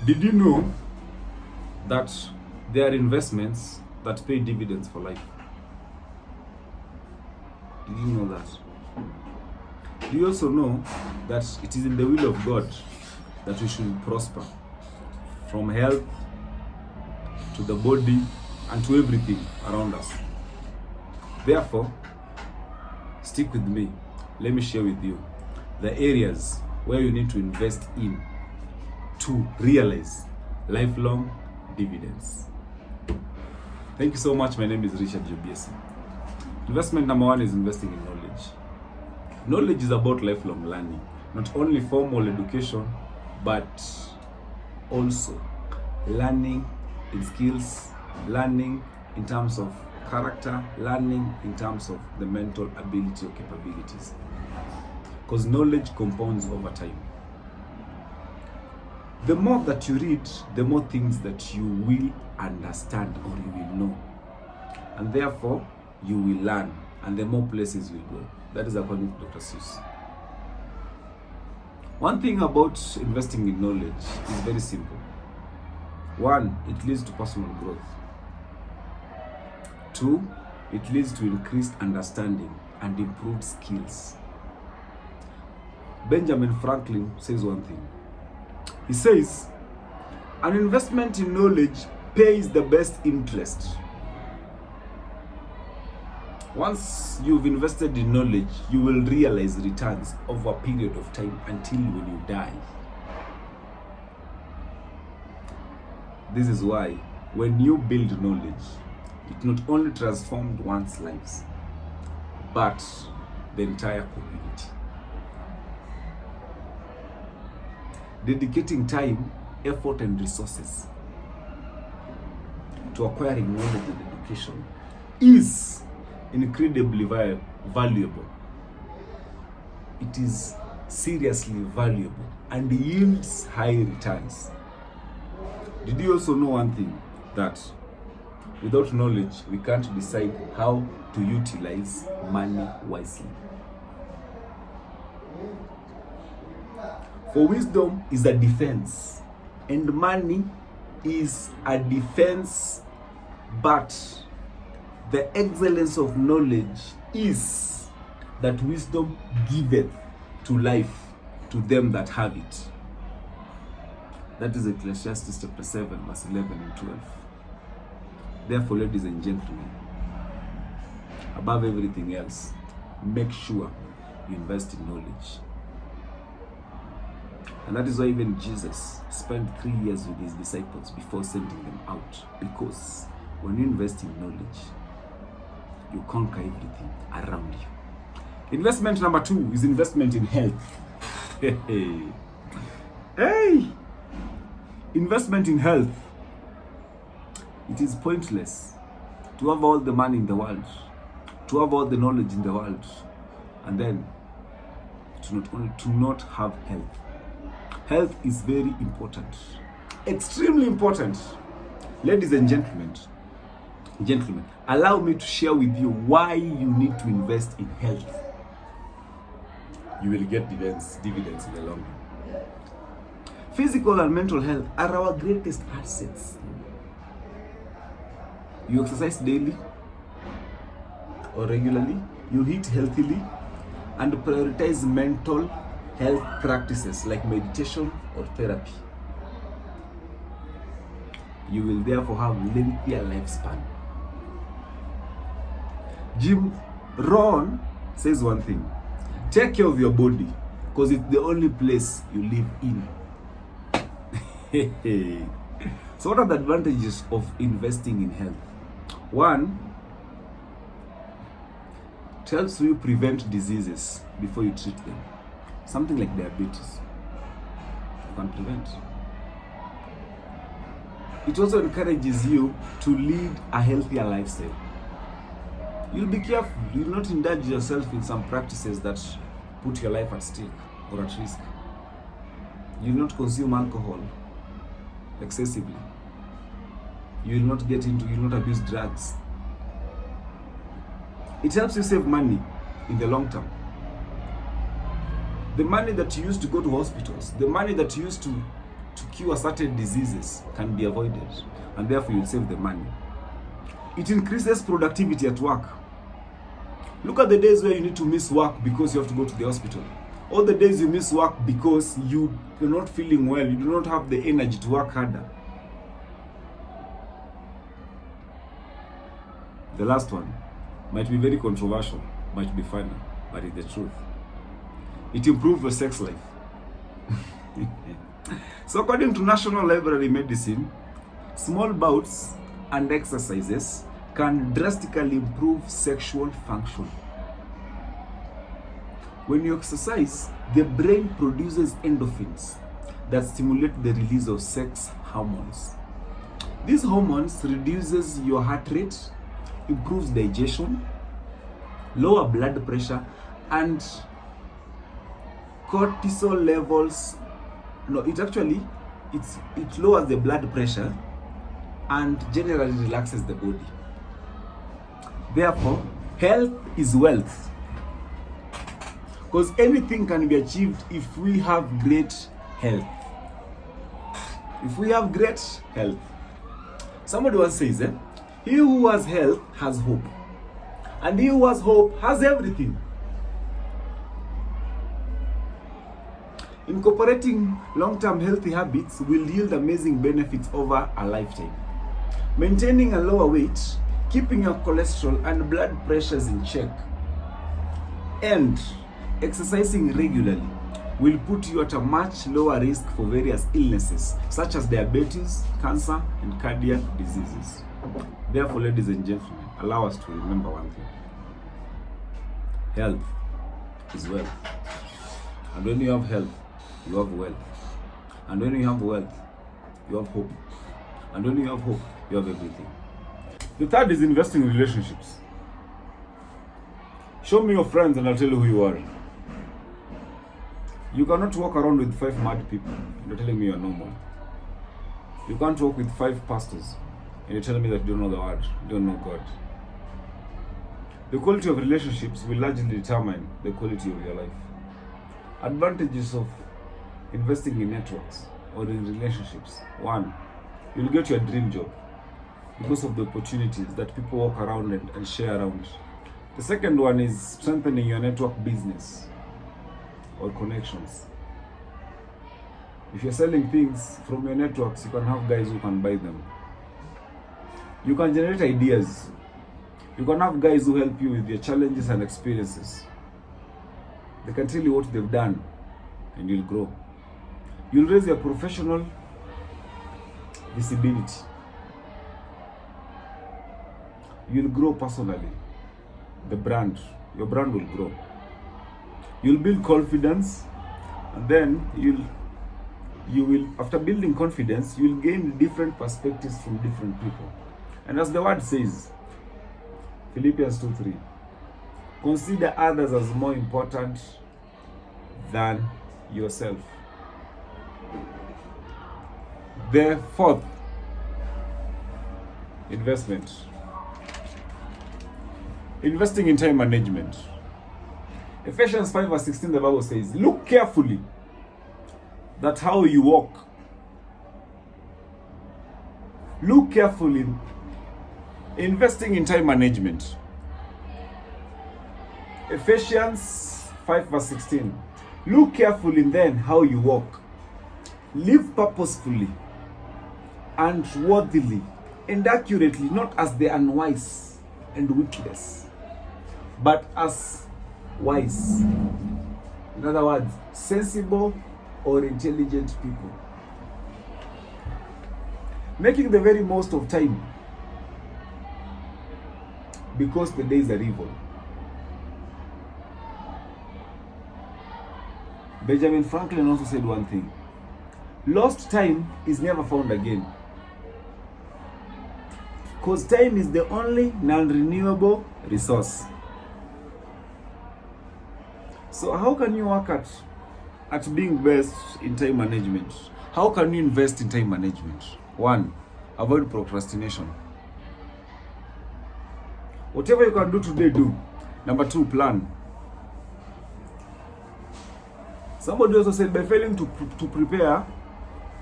Did you know that there are investments that pay dividends for life? Did you know that? Do you also know that it is in the will of God that we should prosper, from health to the body and to everything around us? Therefore, stick with me. Let me share with you the areas where you need to invest in to realize lifelong dividends. Thank you so much. My name is Richard Jobiese. Investment number one is investing in knowledge. Knowledge is about lifelong learning, not only formal education, but also learning in skills, learning in terms of character, learning in terms of the mental ability or capabilities. Because knowledge compounds over time. The more that you read, the more things that you will understand or you will know. And therefore, you will learn, and the more places you will go. That is according to Dr. Seuss. One thing about investing in knowledge is very simple. One, it leads to personal growth. Two, it leads to increased understanding and improved skills. Benjamin Franklin says one thing. He says, an investment in knowledge pays the best interest. Once you've invested in knowledge, you will realize returns over a period of time until when you die. This is why when you build knowledge, it not only transformed one's lives, but the entire community. Dedicating time, effort, and resources to acquiring knowledge and education is incredibly valuable. It is seriously valuable and yields high returns. Did you also know one thing? That without knowledge, we can't decide how to utilize money wisely. For wisdom is a defense, and money is a defense, but the excellence of knowledge is that wisdom giveth to life to them that have it. That is Ecclesiastes chapter 7, verse 11 and 12. Therefore, ladies and gentlemen, above everything else, make sure you invest in knowledge. And that is why even Jesus spent 3 years with his disciples before sending them out. Because when you invest in knowledge, you conquer everything around you. Investment number two is investment in health. Hey! Investment in health. It is pointless to have all the money in the world, to have all the knowledge in the world, and then to not have health. Health is very important, extremely important. Ladies and gentlemen, allow me to share with you why you need to invest in health. You will get dividends in the long run. Physical and mental health are our greatest assets. You exercise daily or regularly, you eat healthily, and prioritize mental health practices like meditation or therapy. You will therefore have lengthier lifespan. Jim Rohn says one thing: take care of your body, because it's the only place you live in. So what are the advantages of investing in health? One, it helps you prevent diseases before you treat them. Something like diabetes, you can prevent. It also encourages you to lead a healthier lifestyle. You'll be careful. You'll not indulge yourself in some practices that put your life at stake or at risk. You'll not consume alcohol excessively. You'll not abuse drugs. It helps you save money in the long term. The money that you used to go to hospitals, the money that you used to to cure certain diseases can be avoided, and therefore you'll save the money. It increases productivity at work. Look at the days where you need to miss work because you have to go to the hospital. All the days you miss work because you're not feeling well, you do not have the energy to work harder. The last one might be very controversial, might be funny, but it's the truth. It improves your sex life. So according to National Library Medicine, small bouts and exercises can drastically improve sexual function. When you exercise, the brain produces endorphins that stimulate the release of sex hormones. These hormones reduces your heart rate, improves digestion, lower blood pressure, and cortisol levels. No, it lowers the blood pressure and generally relaxes the body. Therefore, health is wealth. Because anything can be achieved if we have great health. If we have great health. Somebody once says, he who has health has hope. And he who has hope has everything. Incorporating long-term healthy habits will yield amazing benefits over a lifetime. Maintaining a lower weight, keeping your cholesterol and blood pressures in check, and exercising regularly will put you at a much lower risk for various illnesses such as diabetes, cancer, and cardiac diseases. Therefore, ladies and gentlemen, allow us to remember one thing. Health is wealth. And when you have health, you have wealth. And when you have wealth, you have hope. And when you have hope, you have everything. The third is investing in relationships. Show me your friends and I'll tell you who you are. You cannot walk around with 5 mad people. You're telling me you're normal. You can't walk with 5 pastors and you're telling me that you don't know the word, you don't know God. The quality of relationships will largely determine the quality of your life. Advantages of investing in networks or in relationships. 1, you'll get your dream job because of the opportunities that people walk around and share around. The second one is strengthening your network business or connections. If you're selling things from your networks, you can have guys who can buy them. You can generate ideas. You can have guys who help you with your challenges and experiences. They can tell you what they've done and you'll grow. You'll raise your professional visibility. You'll grow personally. Your brand will grow. You'll build confidence, and then you will, after building confidence, you'll gain different perspectives from different people. And as the word says, Philippians 2:3, consider others as more important than yourself. The fourth, investment. Investing in time management. Ephesians 5:16, the Bible says, look carefully that how you walk. Look carefully. Investing in time management. Ephesians 5:16. Look carefully then how you walk. Live purposefully and worthily and accurately, not as the unwise and witless, but as wise. In other words, sensible or intelligent people. Making the very most of time because the days are evil. Benjamin Franklin also said one thing: lost time is never found again. Because time is the only non-renewable resource. So how can you work at being best in time management? How can you invest in time management? 1, avoid procrastination. Whatever you can do today, do. Number 2, plan. Somebody also said by failing to prepare,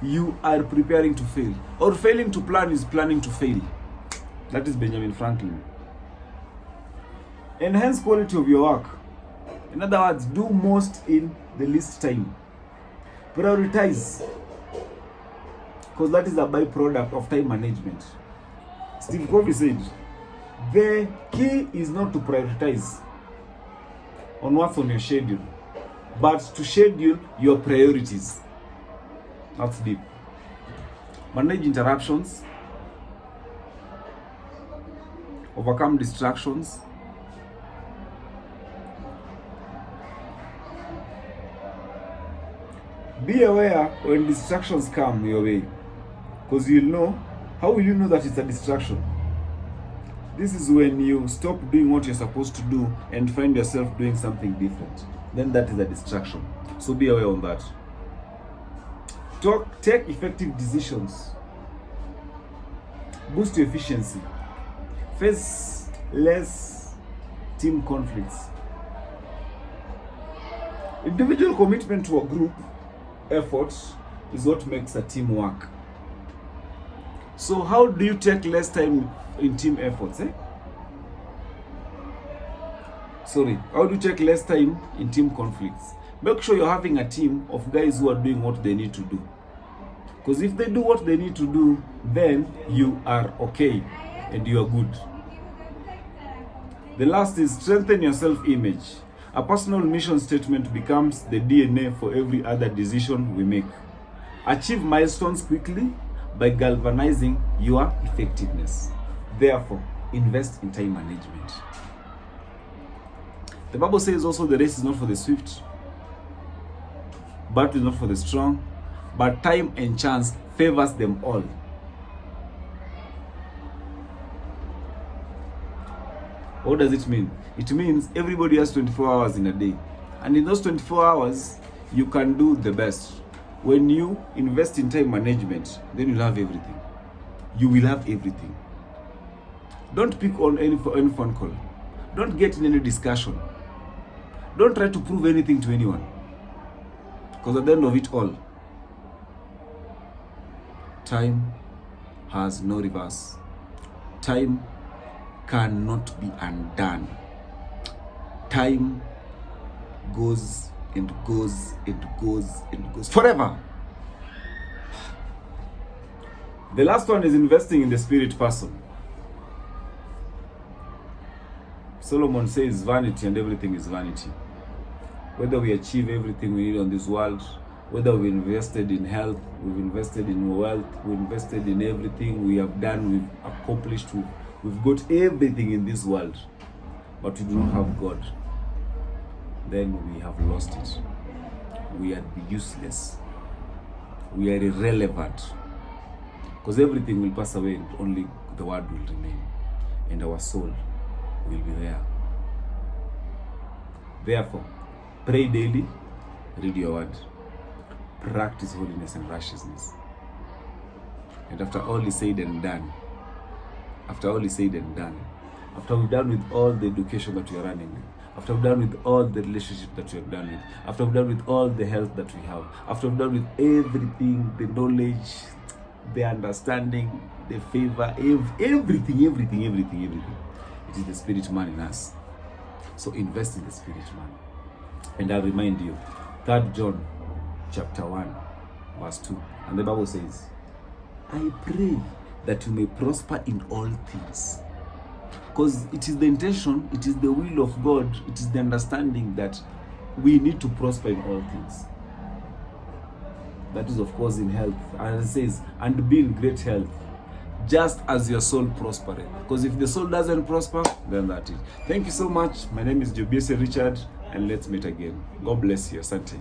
you are preparing to fail. Or failing to plan is planning to fail. That is Benjamin Franklin. Enhance quality of your work. In other words, do most in the least time. Prioritize, because that is a byproduct of time management. Steve Covey said, the key is not to prioritize on what's on your schedule, but to schedule your priorities. That's deep. Manage interruptions. Overcome distractions. Be aware when distractions come your way, because you'll know. How will you know that it's a distraction? This is when you stop doing what you're supposed to do and find yourself doing something different. Then that is a distraction. So be aware on that. Take effective decisions. Boost your efficiency. Face less team conflicts. Individual commitment to a group effort is what makes a team work. So how do you take less time in team efforts? How do you take less time in team conflicts? Make sure you're having a team of guys who are doing what they need to do. Because if they do what they need to do, then you are okay and you are good. The last is strengthen your self-image. A personal mission statement becomes the DNA for every other decision we make. Achieve milestones quickly by galvanizing your effectiveness. Therefore, invest in time management. The Bible says also the race is not for the swift, battle is not for the strong, but time and chance favors them all. What does it mean? It means everybody has 24 hours in a day. And in those 24 hours, you can do the best. When you invest in time management, then you'll have everything. You will have everything. Don't pick on any phone call. Don't get in any discussion. Don't try to prove anything to anyone. Because at the end of it all, time has no reverse. Time cannot be undone. Time goes and goes and goes and goes forever. The last one is investing in the spirit person. Solomon says vanity and everything is vanity. Whether we achieve everything we need on this world, whether we invested in health, we've invested in wealth, we invested in everything we have done, we've accomplished, we've got everything in this world, but we do not have God, then we have lost it. We are useless. We are irrelevant. Because everything will pass away and only the word will remain. And our soul will be there. Therefore, pray daily, read your word, practice holiness and righteousness. And after all is said and done, after we've done with all the education that we are running with, after we've done with all the relationships that we have done with, after we've done with all the health that we have, after we've done with everything, the knowledge, the understanding, the favor, everything, it is the spirit man in us. So invest in the spirit man. And I'll remind you, 3 John chapter 1, verse 2. And the Bible says, I pray that you may prosper in all things. Because it is the intention, it is the will of God, it is the understanding that we need to prosper in all things. That is, of course, in health. And it says, and be in great health, just as your soul prospereth. Because if the soul doesn't prosper, then that is. Thank you so much. My name is Jobiese Richard, and let's meet again. God bless you. Asante.